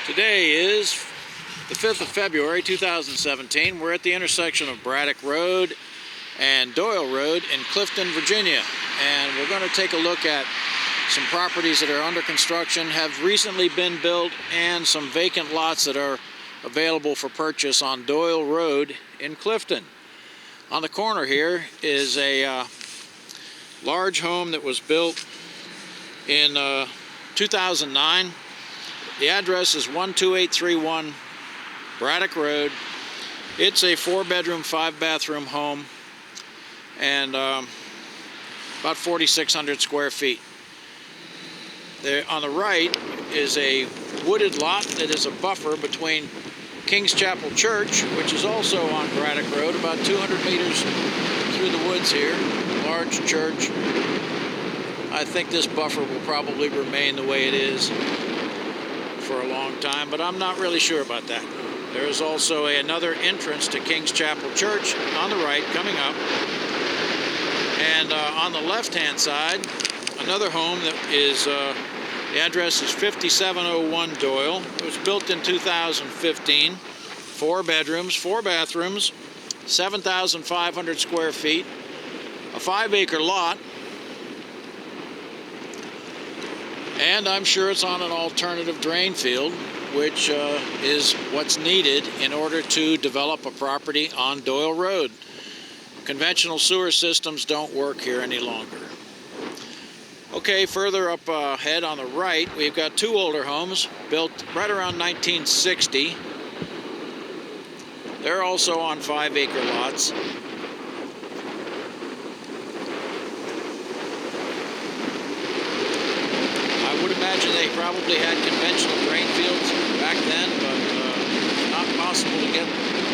Today is the 5th of February 2017. We're at the intersection of Braddock Road and Doyle Road in Clifton, Virginia. And we're going to take a look at some properties that are under construction, have recently been built, and some vacant lots that are available for purchase on Doyle Road in Clifton. On the corner here is a large home that was built in 2009. The address is 12831 Braddock Road. It's a 4-bedroom, 5-bathroom home and about 4,600 square feet. There on the right is a wooded lot that is a buffer between King's Chapel Church, which is also on Braddock Road, about 200 meters through the woods here. Large church. I think this buffer will probably remain the way it is for a long time, but I'm not really sure about that. There is also another entrance to King's Chapel Church on the right coming up. And on the left-hand side, another home that is, the address is 5701 Doyle. It was built in 2015. 4 bedrooms, 4 bathrooms, 7,500 square feet, a 5-acre lot. And I'm sure it's on an alternative drain field, which is what's needed in order to develop a property on Doyle Road. Conventional sewer systems don't work here any longer. Okay, further up ahead on the right, we've got 2 older homes built right around 1960. They're also on 5-acre lots. I would imagine they probably had conventional drain fields back then, but it's not possible to get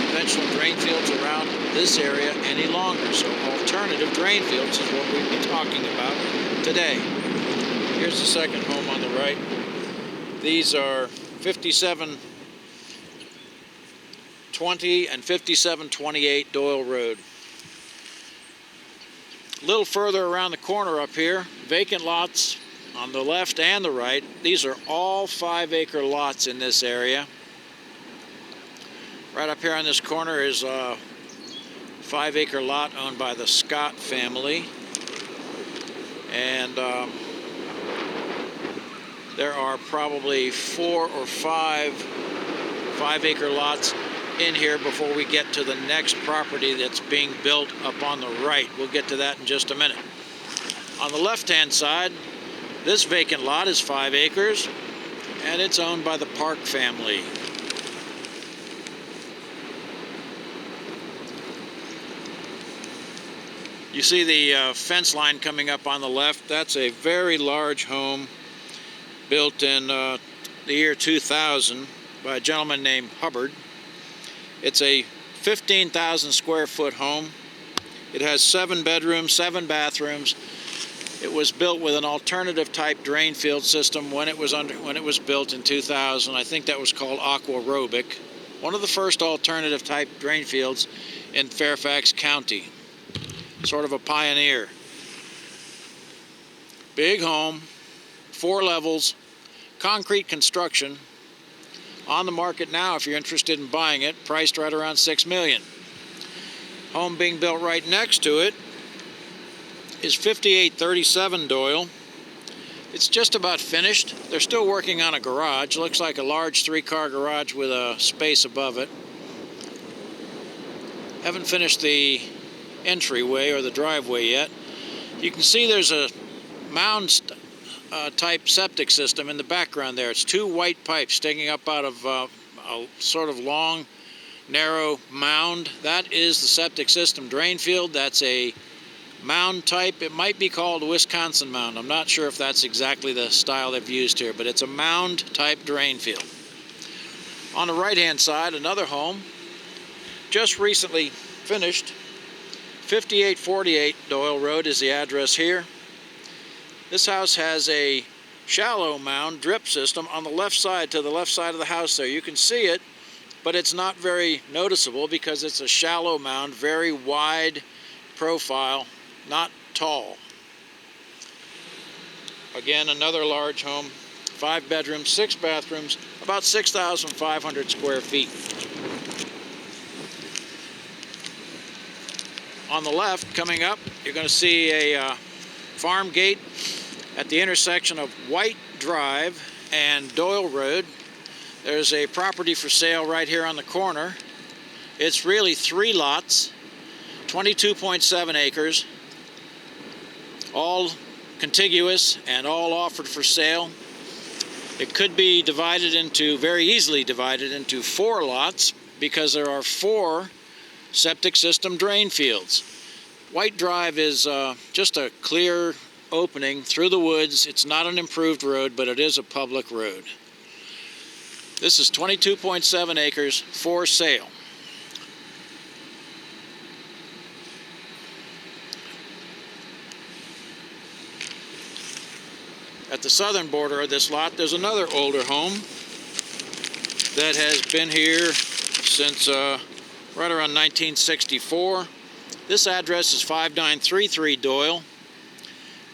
conventional drain fields around this area any longer. So alternative drain fields is what we'll be talking about today. Here's the second home on the right. These are 5720 and 5728 Doyle Road. A little further around the corner up here, vacant lots on the left and the right. These are all 5-acre lots in this area. Right up here on this corner is a 5-acre lot owned by the Scott family. And there are probably 4 or 5 5-acre lots in here before we get to the next property that's being built up on the right. We'll get to that in just a minute. On the left-hand side, this vacant lot is 5 acres, and it's owned by the Park family. You see the fence line coming up on the left. That's a very large home built in the year 2000 by a gentleman named Hubbard. It's a 15,000 square foot home. It has 7 bedrooms, 7 bathrooms. It was built with an alternative type drain field system when it was built in 2000. I think that was called aquarobic. One of the first alternative type drain fields in Fairfax County. Sort of a pioneer. Big home, 4 levels, concrete construction. On the market now if you're interested in buying it, priced right around $6 million. Home being built right next to it is 5837 Doyle. It's just about finished. They're still working on a garage. Looks like a large 3-car garage with a space above it. Haven't finished the entryway or the driveway yet. You can see there's a mound type septic system in the background there. It's 2 white pipes sticking up out of a sort of long, narrow mound. That is the septic system drain field. That's a mound type. It might be called a Wisconsin mound. I'm not sure if that's exactly the style they've used here, but it's a mound type drain field. On the right hand side, another home just recently finished. 5848 Doyle Road is the address here. This house has a shallow mound drip system on the left side, to the left side of the house there. You can see it, but it's not very noticeable because it's a shallow mound, very wide profile, not tall. Again, another large home, 5 bedrooms, 6 bathrooms, about 6,500 square feet. On the left, coming up, you're going to see a farm gate at the intersection of White Drive and Doyle Road. There's a property for sale right here on the corner. It's really 3 lots, 22.7 acres, all contiguous and all offered for sale. It could be very easily divided into 4 lots because there are 4 septic system drain fields. White Drive is just a clear opening through the woods. It's not an improved road, but it is a public road. This is 22.7 acres for sale. At the southern border of this lot, there's another older home that has been here since right around 1964. This address is 5933 Doyle.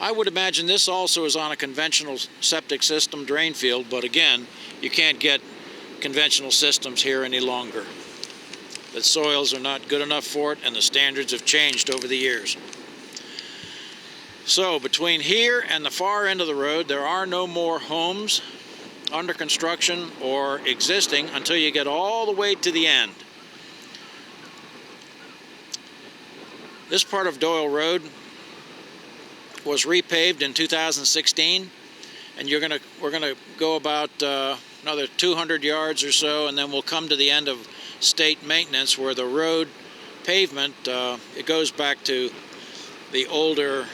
I would imagine this also is on a conventional septic system drain field, but again, you can't get conventional systems here any longer. The soils are not good enough for it, and the standards have changed over the years. So between here and the far end of the road, there are no more homes under construction or existing until you get all the way to the end. This part of Doyle Road was repaved in 2016, and we're gonna go about another 200 yards or so, and then we'll come to the end of state maintenance where the road pavement it goes back to the older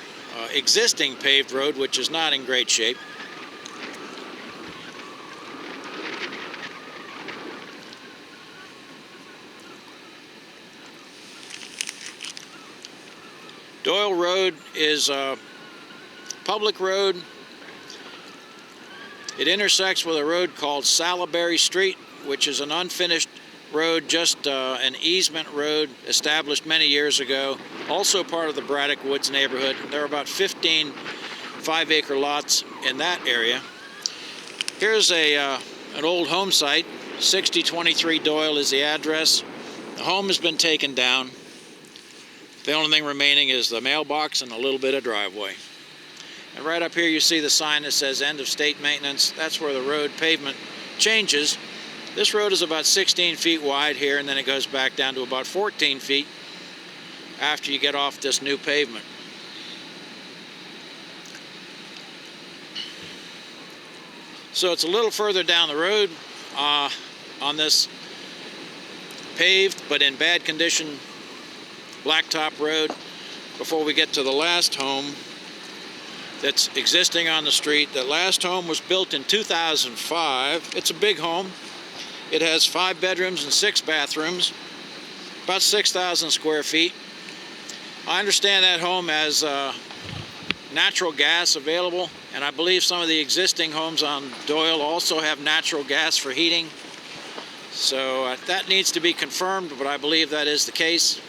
existing paved road, which is not in great shape. Doyle Road is a public road. It intersects with a road called Salaberry Street, which is an unfinished road, just an easement road established many years ago, also part of the Braddock Woods neighborhood. There are about 15 5-acre lots in that area. Here's an old home site. 6023 Doyle is the address. The home has been taken down. The only thing remaining is the mailbox and a little bit of driveway. And right up here you see the sign that says end of state maintenance. That's where the road pavement changes. This road is about 16 feet wide here, and then it goes back down to about 14 feet after you get off this new pavement. So it's a little further down the road on this paved but in bad condition blacktop road before we get to the last home that's existing on the street. That last home was built in 2005. It's a big home. It has 5 bedrooms and 6 bathrooms, about 6,000 square feet. I understand that home has natural gas available, and I believe some of the existing homes on Doyle also have natural gas for heating. So that needs to be confirmed, but I believe that is the case.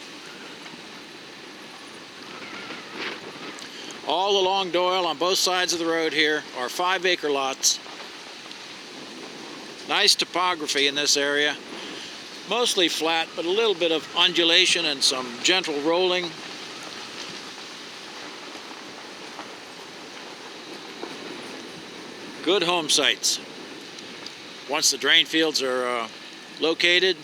All along Doyle, on both sides of the road here, are 5-acre lots. Nice topography in this area. Mostly flat, but a little bit of undulation and some gentle rolling. Good home sites. Once the drain fields are located.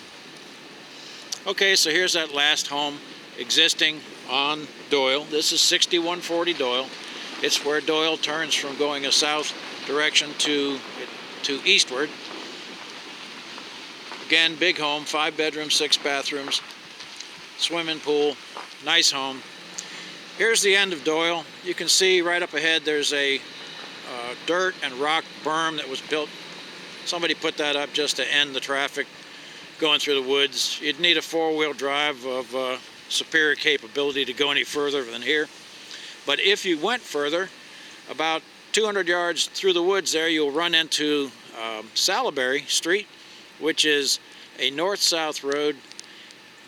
Okay, so here's that last home existing on Doyle. This is 6140 Doyle. It's where Doyle turns from going a south direction to eastward. Again, big home, 5 bedrooms, 6 bathrooms, swimming pool, nice home. Here's the end of Doyle. You can see right up ahead there's a dirt and rock berm that was built. Somebody put that up just to end the traffic going through the woods. You'd need a 4-wheel drive of superior capability to go any further than here. But if you went further, about 200 yards through the woods there, you'll run into Salaberry Street, which is a north-south road.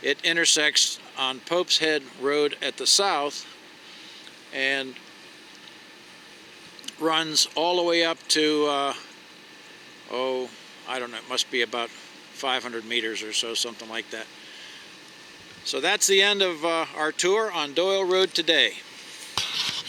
It intersects on Pope's Head Road at the south and runs all the way up to oh, I don't know, it must be about 500 meters or so, something like that. So that's the end of our tour on Doyle Road today.